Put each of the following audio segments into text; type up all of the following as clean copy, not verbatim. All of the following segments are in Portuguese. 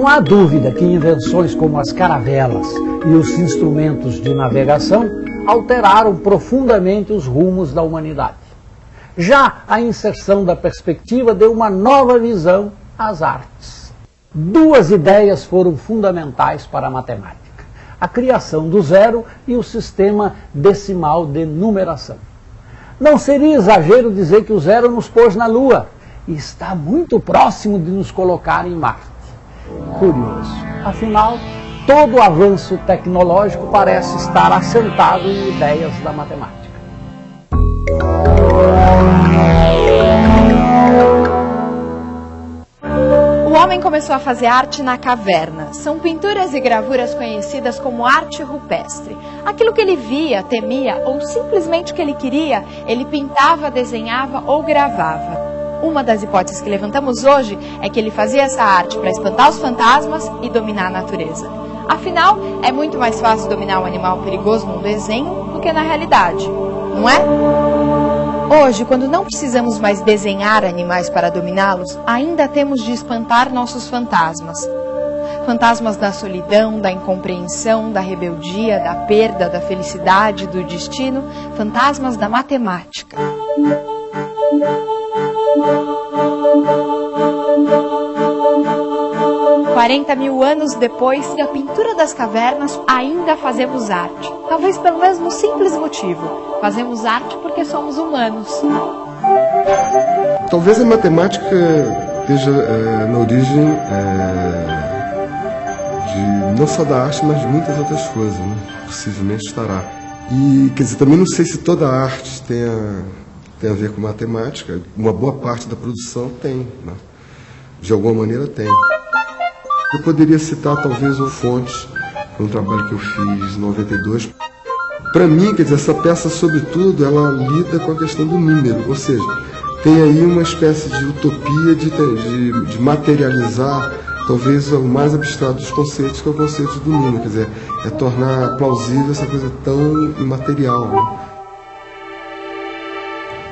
Não há dúvida que invenções como as caravelas e os instrumentos de navegação alteraram profundamente os rumos da humanidade. Já a inserção da perspectiva deu uma nova visão às artes. Duas ideias foram fundamentais para a matemática: a criação do zero e o sistema decimal de numeração. Não seria exagero dizer que o zero nos pôs na Lua e está muito próximo de nos colocar em Marte. Curioso. Afinal, todo o avanço tecnológico parece estar assentado em ideias da matemática. O homem começou a fazer arte na caverna. São pinturas e gravuras conhecidas como arte rupestre. Aquilo que ele via, temia ou simplesmente que ele queria, ele pintava, desenhava ou gravava. Uma das hipóteses que levantamos hoje é que ele fazia essa arte para espantar os fantasmas e dominar a natureza. Afinal, é muito mais fácil dominar um animal perigoso num desenho do que na realidade, não é? Hoje, quando não precisamos mais desenhar animais para dominá-los, ainda temos de espantar nossos fantasmas. Fantasmas da solidão, da incompreensão, da rebeldia, da perda, da felicidade, do destino, fantasmas da matemática. 40.000 anos depois, da pintura das cavernas, ainda fazemos arte. Talvez pelo mesmo simples motivo. Fazemos arte porque somos humanos. Talvez a matemática esteja na origem de não só da arte, mas de muitas outras coisas, né? Possivelmente estará. E, quer dizer, também não sei se toda a arte tem a ver com matemática. Uma boa parte da produção tem, né? De alguma maneira tem. Eu poderia citar talvez uma fonte, um trabalho que eu fiz em 92. Para mim, quer dizer, essa peça, sobretudo, ela lida com a questão do número, ou seja, tem aí uma espécie de utopia de materializar talvez o mais abstrato dos conceitos, que é o conceito do número, quer dizer, é tornar plausível essa coisa tão imaterial, né?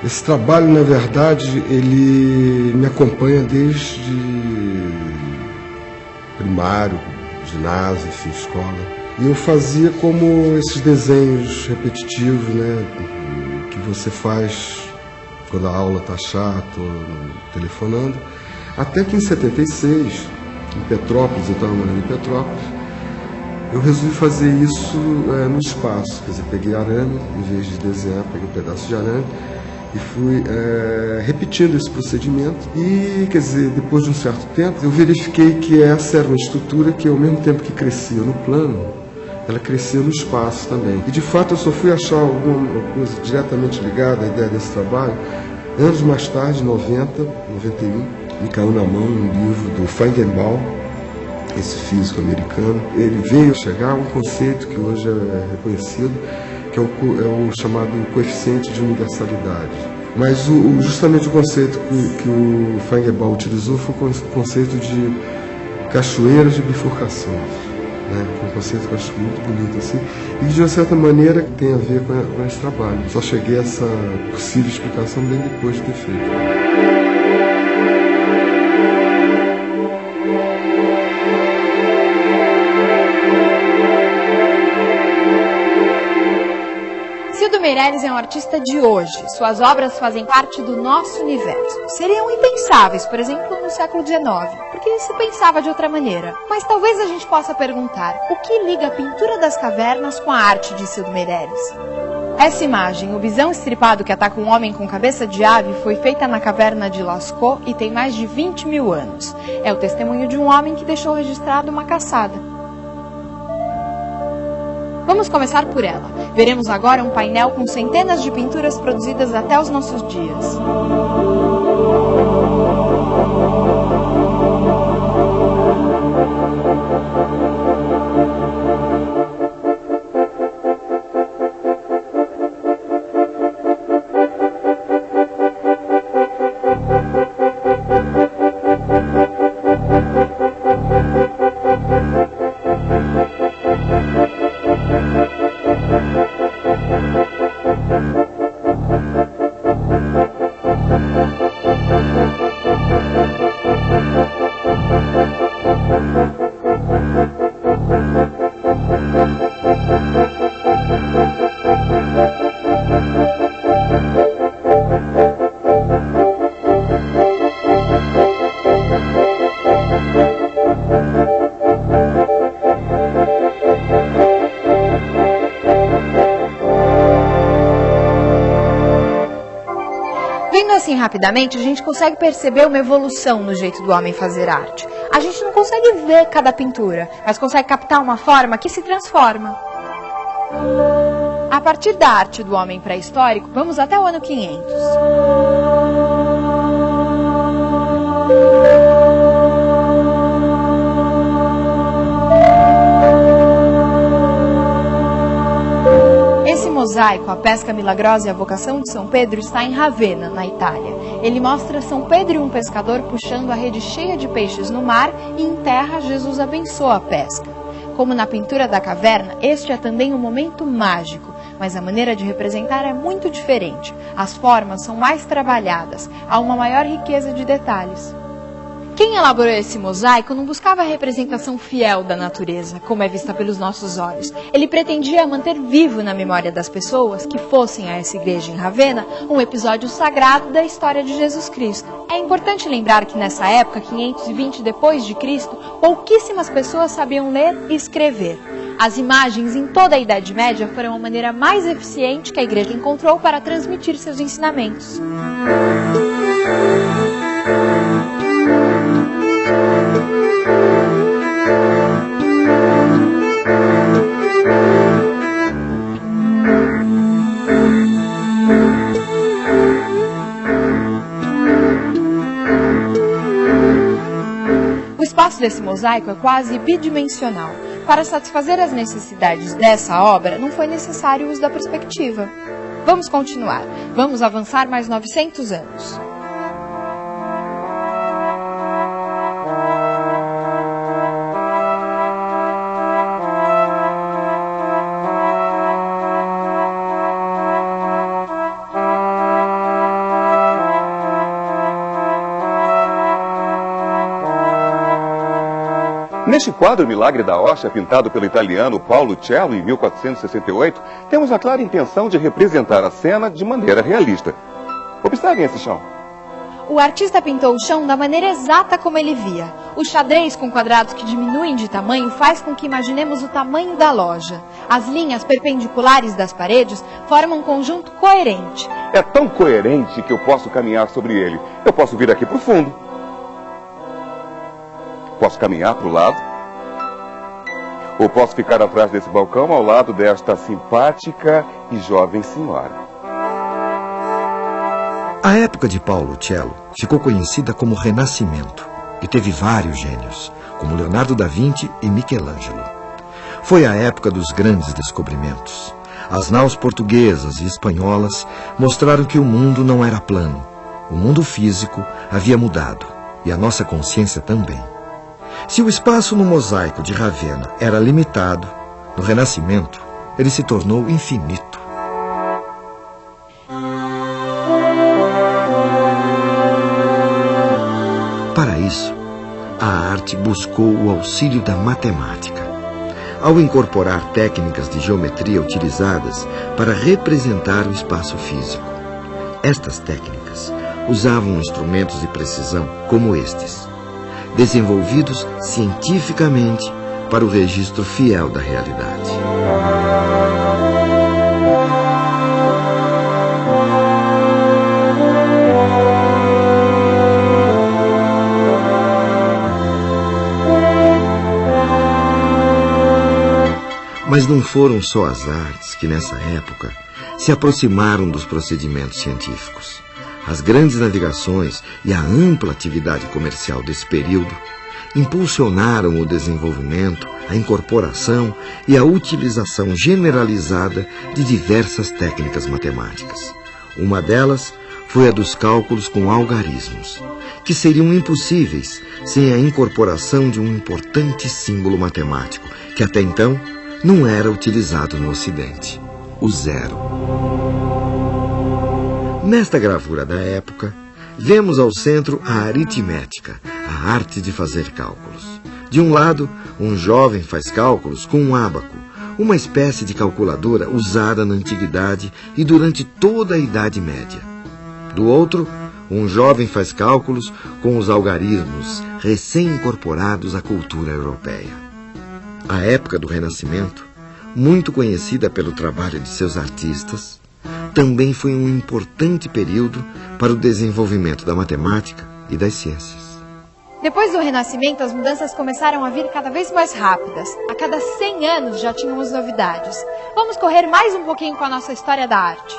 Esse trabalho, na verdade, ele me acompanha desde primário, ginásio, enfim, escola. E eu fazia como esses desenhos repetitivos, né, que você faz quando a aula está chata ou telefonando. Até que em 76, em Petrópolis, eu estava morando em Petrópolis, eu resolvi fazer isso no espaço. Quer dizer, peguei arame, em vez de desenhar, peguei um pedaço de arame e fui repetindo esse procedimento. E, quer dizer, depois de um certo tempo, eu verifiquei que essa era uma estrutura que, ao mesmo tempo que crescia no plano, ela crescia no espaço também. E, de fato, eu só fui achar alguma coisa diretamente ligada à ideia desse trabalho anos mais tarde, em 90, 91, me caiu na mão um livro do Feigenbaum, esse físico americano. Ele veio chegar a um conceito que hoje é reconhecido, que é o chamado coeficiente de universalidade. Mas justamente o conceito que o Feigenbaum utilizou foi o conceito de cachoeiras de bifurcações, né? Que é um conceito que eu acho muito bonito, assim, e de uma certa maneira tem a ver com esse trabalho. Só cheguei a essa possível explicação bem depois de ter feito. Meirelles é um artista de hoje. Suas obras fazem parte do nosso universo. Seriam impensáveis, por exemplo, no século XIX, porque se pensava de outra maneira. Mas talvez a gente possa perguntar, o que liga a pintura das cavernas com a arte de Cildo Meirelles? Essa imagem, o bisão estripado que ataca um homem com cabeça de ave, foi feita na caverna de Lascaux e tem mais de 20.000 anos. É o testemunho de um homem que deixou registrado uma caçada. Vamos começar por ela. Veremos agora um painel com centenas de pinturas produzidas até os nossos dias. Vendo assim rapidamente, a gente consegue perceber uma evolução no jeito do homem fazer arte. A gente não consegue ver cada pintura, mas consegue captar uma forma que se transforma. A partir da arte do homem pré-histórico, vamos até o ano 500. Esse mosaico, A Pesca Milagrosa e a Vocação de São Pedro, está em Ravenna, na Itália. Ele mostra São Pedro e um pescador puxando a rede cheia de peixes no mar e em terra Jesus abençoa a pesca. Como na pintura da caverna, este é também um momento mágico, mas a maneira de representar é muito diferente. As formas são mais trabalhadas, há uma maior riqueza de detalhes. Quem elaborou esse mosaico não buscava a representação fiel da natureza, como é vista pelos nossos olhos. Ele pretendia manter vivo na memória das pessoas que fossem a essa igreja em Ravenna um episódio sagrado da história de Jesus Cristo. É importante lembrar que nessa época, 520 depois de Cristo, pouquíssimas pessoas sabiam ler e escrever. As imagens em toda a Idade Média foram a maneira mais eficiente que a igreja encontrou para transmitir seus ensinamentos. O espaço desse mosaico é quase bidimensional. Para satisfazer as necessidades dessa obra, não foi necessário o uso da perspectiva. Vamos continuar. Vamos avançar mais 900 anos. Neste quadro Milagre da Hóstia, pintado pelo italiano Paolo Cello em 1468, temos a clara intenção de representar a cena de maneira realista. Observem esse chão. O artista pintou o chão da maneira exata como ele via. O xadrez com quadrados que diminuem de tamanho faz com que imaginemos o tamanho da loja. As linhas perpendiculares das paredes formam um conjunto coerente. É tão coerente que eu posso caminhar sobre ele. Eu posso vir aqui para o fundo. Posso caminhar para o lado, ou posso ficar atrás desse balcão ao lado desta simpática e jovem senhora. A época de Paolo Cello ficou conhecida como Renascimento e teve vários gênios, como Leonardo da Vinci e Michelangelo. Foi a época dos grandes descobrimentos. As naus portuguesas e espanholas mostraram que o mundo não era plano. O mundo físico havia mudado e a nossa consciência também. Se o espaço no mosaico de Ravenna era limitado, no Renascimento ele se tornou infinito. Para isso, a arte buscou o auxílio da matemática, ao incorporar técnicas de geometria utilizadas para representar o espaço físico. Estas técnicas usavam instrumentos de precisão como estes, desenvolvidos cientificamente para o registro fiel da realidade. Mas não foram só as artes que, nessa época, se aproximaram dos procedimentos científicos. As grandes navegações e a ampla atividade comercial desse período impulsionaram o desenvolvimento, a incorporação e a utilização generalizada de diversas técnicas matemáticas. Uma delas foi a dos cálculos com algarismos, que seriam impossíveis sem a incorporação de um importante símbolo matemático, que até então não era utilizado no Ocidente: o zero. Nesta gravura da época, vemos ao centro a aritmética, a arte de fazer cálculos. De um lado, um jovem faz cálculos com um ábaco, uma espécie de calculadora usada na antiguidade e durante toda a Idade Média. Do outro, Um jovem faz cálculos com os algarismos recém-incorporados à cultura europeia. A época do Renascimento, muito conhecida pelo trabalho de seus artistas, também foi um importante período para o desenvolvimento da matemática e das ciências. Depois do Renascimento, as mudanças começaram a vir cada vez mais rápidas. A cada 100 anos já tínhamos novidades. Vamos correr mais um pouquinho com a nossa história da arte.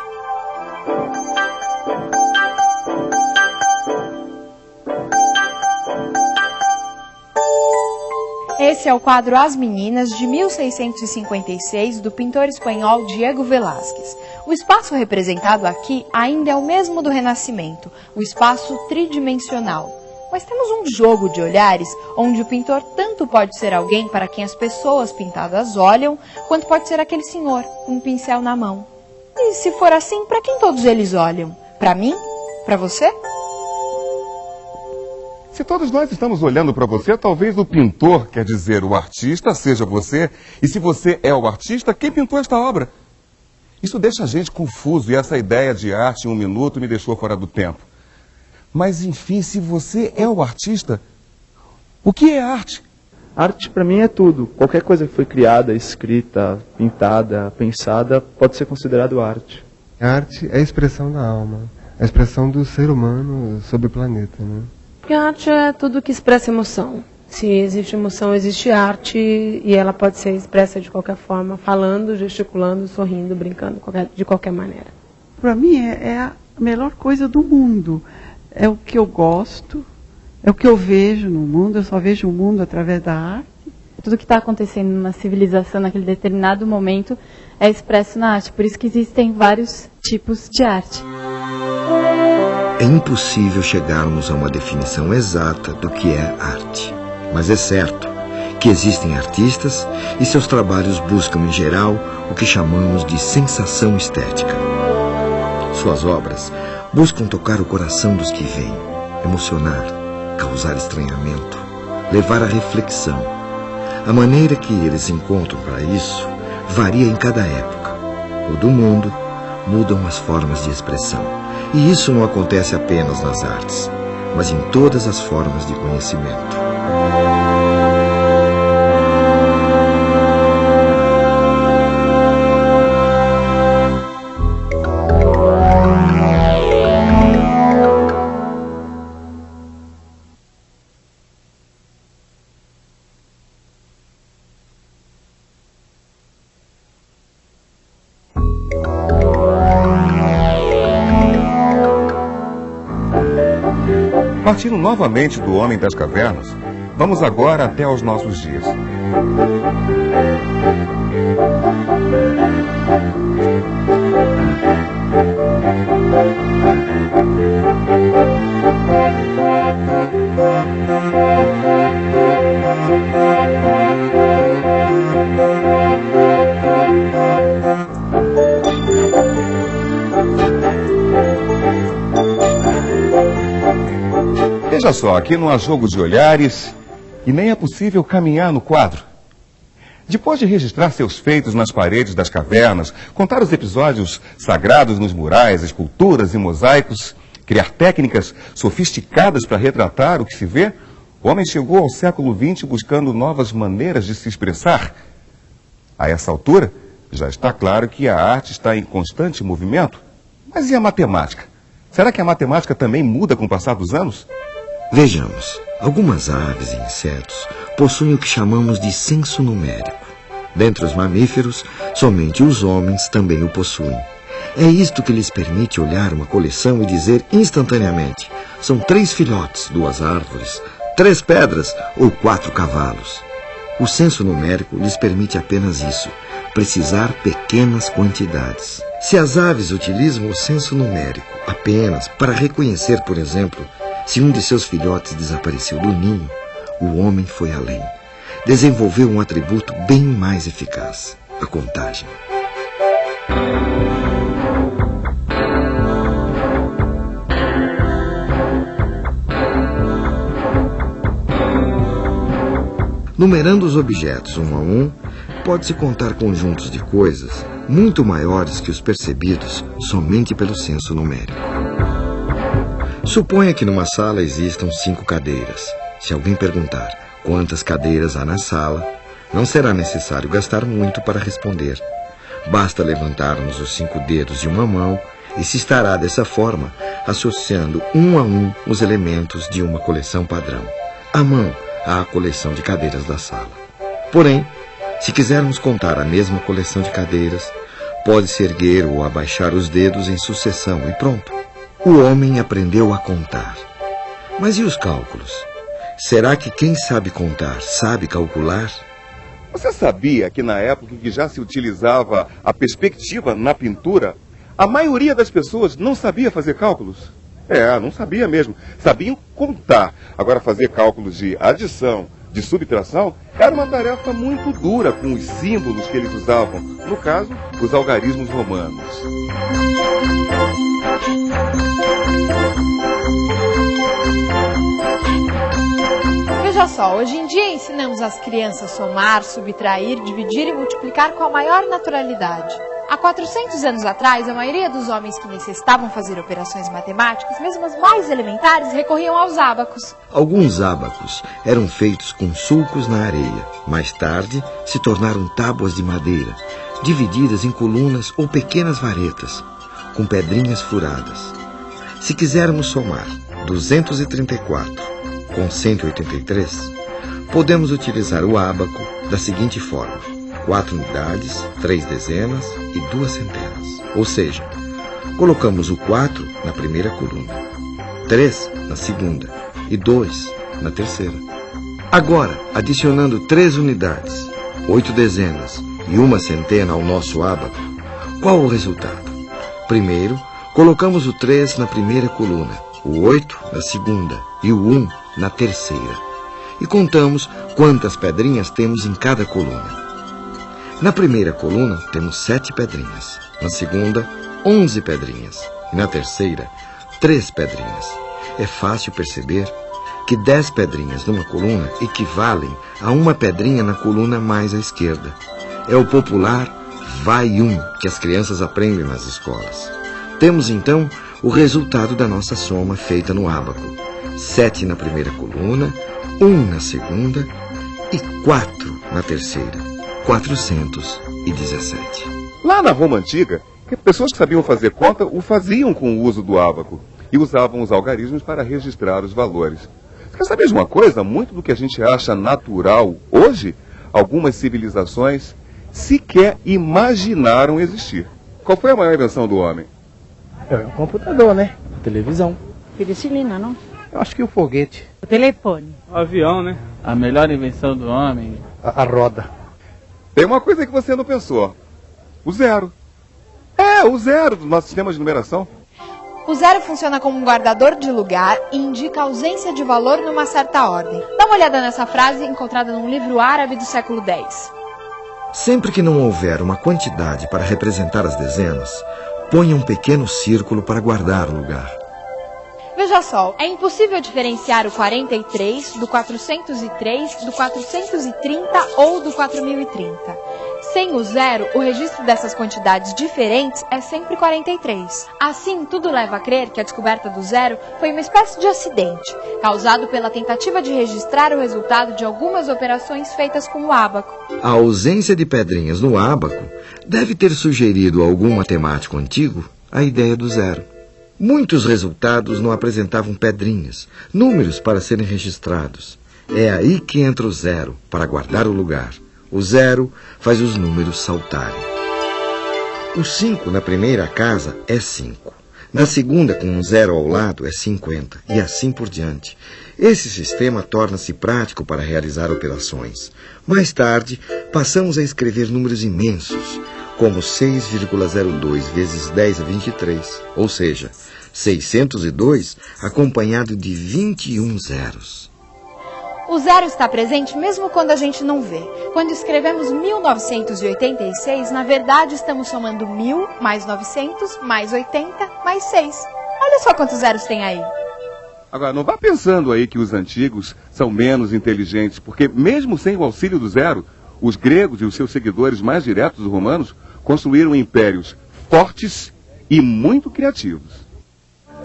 Esse é o quadro As Meninas, de 1656, do pintor espanhol Diego Velázquez. O espaço representado aqui ainda é o mesmo do Renascimento, o espaço tridimensional. Mas temos um jogo de olhares, onde o pintor tanto pode ser alguém para quem as pessoas pintadas olham, quanto pode ser aquele senhor, com um pincel na mão. E se for assim, para quem todos eles olham? Para mim? Para você? Se todos nós estamos olhando para você, talvez o pintor, quer dizer, o artista, seja você. E se você é o artista, quem pintou esta obra? Isso deixa a gente confuso e essa ideia de arte em um minuto me deixou fora do tempo. Mas, enfim, se você é o artista, o que é arte? Arte, para mim, é tudo. Qualquer coisa que foi criada, escrita, pintada, pensada, pode ser considerado arte. A arte é a expressão da alma, a expressão do ser humano sobre o planeta, né? Porque a arte é tudo que expressa emoção. Se existe emoção, existe arte e ela pode ser expressa de qualquer forma, falando, gesticulando, sorrindo, brincando, de qualquer maneira. Para mim é a melhor coisa do mundo. É o que eu gosto, é o que eu vejo no mundo, eu só vejo o mundo através da arte. Tudo que está acontecendo numa civilização naquele determinado momento é expresso na arte, por isso que existem vários tipos de arte. É impossível chegarmos a uma definição exata do que é arte. Mas é certo que existem artistas e seus trabalhos buscam, em geral, o que chamamos de sensação estética. Suas obras buscam tocar o coração dos que veem, emocionar, causar estranhamento, levar à reflexão. A maneira que eles encontram para isso varia em cada época. O do mundo mudam as formas de expressão. E isso não acontece apenas nas artes, mas em todas as formas de conhecimento. Partindo novamente do Homem das Cavernas, vamos agora até aos nossos dias. Veja só, aqui não há jogo de olhares e nem é possível caminhar no quadro. Depois de registrar seus feitos nas paredes das cavernas, contar os episódios sagrados nos murais, esculturas e mosaicos, criar técnicas sofisticadas para retratar o que se vê, o homem chegou ao século XX buscando novas maneiras de se expressar. A essa altura, já está claro que a arte está em constante movimento. Mas e a matemática? Será que a matemática também muda com o passar dos anos? Vejamos, algumas aves e insetos possuem o que chamamos de senso numérico. Dentre os mamíferos, somente os homens também o possuem. É isto que lhes permite olhar uma coleção e dizer instantaneamente: são 3 filhotes, 2 árvores, 3 pedras ou 4 cavalos. O senso numérico lhes permite apenas isso, precisar pequenas quantidades. Se as aves utilizam o senso numérico apenas para reconhecer, por exemplo, se um de seus filhotes desapareceu do ninho, o homem foi além. Desenvolveu um atributo bem mais eficaz: a contagem. Numerando os objetos um a um, pode-se contar conjuntos de coisas muito maiores que os percebidos somente pelo senso numérico. Suponha que numa sala existam 5 cadeiras. Se alguém perguntar quantas cadeiras há na sala, não será necessário gastar muito para responder. Basta levantarmos os 5 dedos de uma mão e se estará dessa forma, associando um a um os elementos de uma coleção padrão, à mão à coleção de cadeiras da sala. Porém, se quisermos contar a mesma coleção de cadeiras, pode-se erguer ou abaixar os dedos em sucessão e pronto. O homem aprendeu a contar. Mas e os cálculos? Será que quem sabe contar sabe calcular? Você sabia que na época em que já se utilizava a perspectiva na pintura, a maioria das pessoas não sabia fazer cálculos? Não sabia mesmo. Sabiam contar. Agora, fazer cálculos de adição, de subtração, era uma tarefa muito dura com os símbolos que eles usavam. No caso, os algarismos romanos. Veja só, hoje em dia ensinamos as crianças a somar, subtrair, dividir e multiplicar com a maior naturalidade. Há 400 anos atrás, a maioria dos homens que necessitavam fazer operações matemáticas, mesmo as mais elementares, recorriam aos ábacos. Alguns ábacos eram feitos com sulcos na areia. Mais tarde, se tornaram tábuas de madeira, divididas em colunas ou pequenas varetas, com pedrinhas furadas. Se quisermos somar 234 com 183, podemos utilizar o ábaco da seguinte forma: 4 unidades, 3 dezenas e 2 centenas. Ou seja, colocamos o 4 na primeira coluna, 3 na segunda e 2 na terceira. Agora, adicionando 3 unidades, 8 dezenas e 1 centena ao nosso ábaco, qual o resultado? Primeiro, colocamos o 3 na primeira coluna, o 8 na segunda e o 1 na terceira. E contamos quantas pedrinhas temos em cada coluna. Na primeira coluna temos 7 pedrinhas, na segunda 11 pedrinhas e na terceira 3 pedrinhas. É fácil perceber que 10 pedrinhas numa coluna equivalem a 1 pedrinha na coluna mais à esquerda. É o popular vai 1 que as crianças aprendem nas escolas. Temos então o resultado da nossa soma feita no ábaco: 7 na primeira coluna, 1 na segunda e 4 na terceira. 417. Lá na Roma Antiga, pessoas que sabiam fazer conta o faziam com o uso do ábaco e usavam os algarismos para registrar os valores. Você quer saber de uma coisa? Muito do que a gente acha natural hoje, algumas civilizações sequer imaginaram existir. Qual foi a maior invenção do homem? É o computador, né? A televisão. Penicilina, não? Eu acho que o foguete. O telefone. O avião, né? A melhor invenção do homem. A roda. Tem uma coisa que você não pensou. O zero. O zero do nosso sistema de numeração. O zero funciona como um guardador de lugar e indica a ausência de valor numa certa ordem. Dá uma olhada nessa frase encontrada num livro árabe do século X. Sempre que não houver uma quantidade para representar as dezenas, ponha um pequeno círculo para guardar o lugar. Veja só, é impossível diferenciar o 43 do 403, do 430 ou do 4030. Sem o zero, o registro dessas quantidades diferentes é sempre 43. Assim, tudo leva a crer que a descoberta do zero foi uma espécie de acidente, causado pela tentativa de registrar o resultado de algumas operações feitas com o ábaco. A ausência de pedrinhas no ábaco deve ter sugerido a algum matemático antigo a ideia do zero. Muitos resultados não apresentavam pedrinhas, números para serem registrados. É aí que entra o zero, para guardar o lugar. O zero faz os números saltarem. O 5 na primeira casa é 5. Na segunda, com um zero ao lado, é 50. E assim por diante. Esse sistema torna-se prático para realizar operações. Mais tarde, passamos a escrever números imensos, como 6,02 vezes 10 a 23, ou seja, 602 acompanhado de 21 zeros. O zero está presente mesmo quando a gente não vê. Quando escrevemos 1986, na verdade estamos somando 1000 mais 900 mais 80 mais 6. Olha só quantos zeros tem aí. Agora, não vá pensando aí que os antigos são menos inteligentes, porque mesmo sem o auxílio do zero, os gregos e os seus seguidores mais diretos, os romanos, construíram impérios fortes e muito criativos.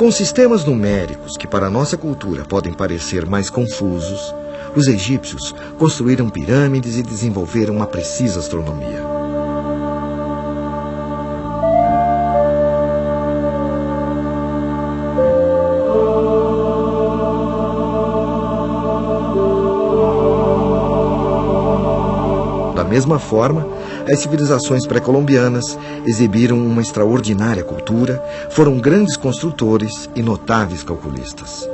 Com sistemas numéricos que para a nossa cultura podem parecer mais confusos, os egípcios construíram pirâmides e desenvolveram uma precisa astronomia. Da mesma forma, as civilizações pré-colombianas exibiram uma extraordinária cultura, foram grandes construtores e notáveis calculistas.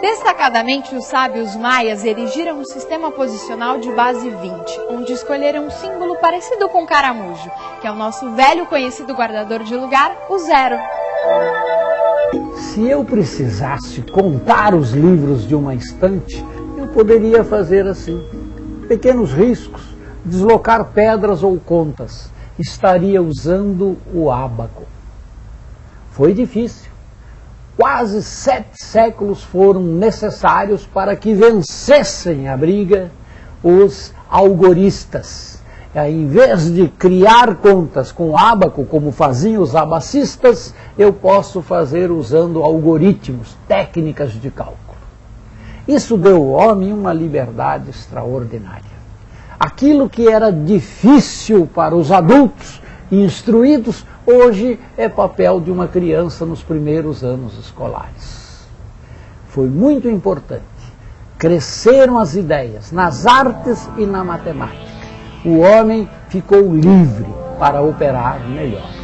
Destacadamente, os sábios maias erigiram um sistema posicional de base 20, onde escolheram um símbolo parecido com o caramujo, que é o nosso velho conhecido guardador de lugar, o zero. Se eu precisasse contar os livros de uma estante, eu poderia fazer assim. Pequenos riscos, deslocar pedras ou contas. Estaria usando o ábaco. Foi difícil. Quase 7 séculos foram necessários para que vencessem a briga os algoristas. Em vez de criar contas com ábaco, como faziam os abacistas, eu posso fazer usando algoritmos, técnicas de cálculo. Isso deu ao homem uma liberdade extraordinária. Aquilo que era difícil para os adultos instruídos, hoje é papel de uma criança nos primeiros anos escolares. Foi muito importante. Cresceram as ideias nas artes e na matemática. O homem ficou livre para operar melhor.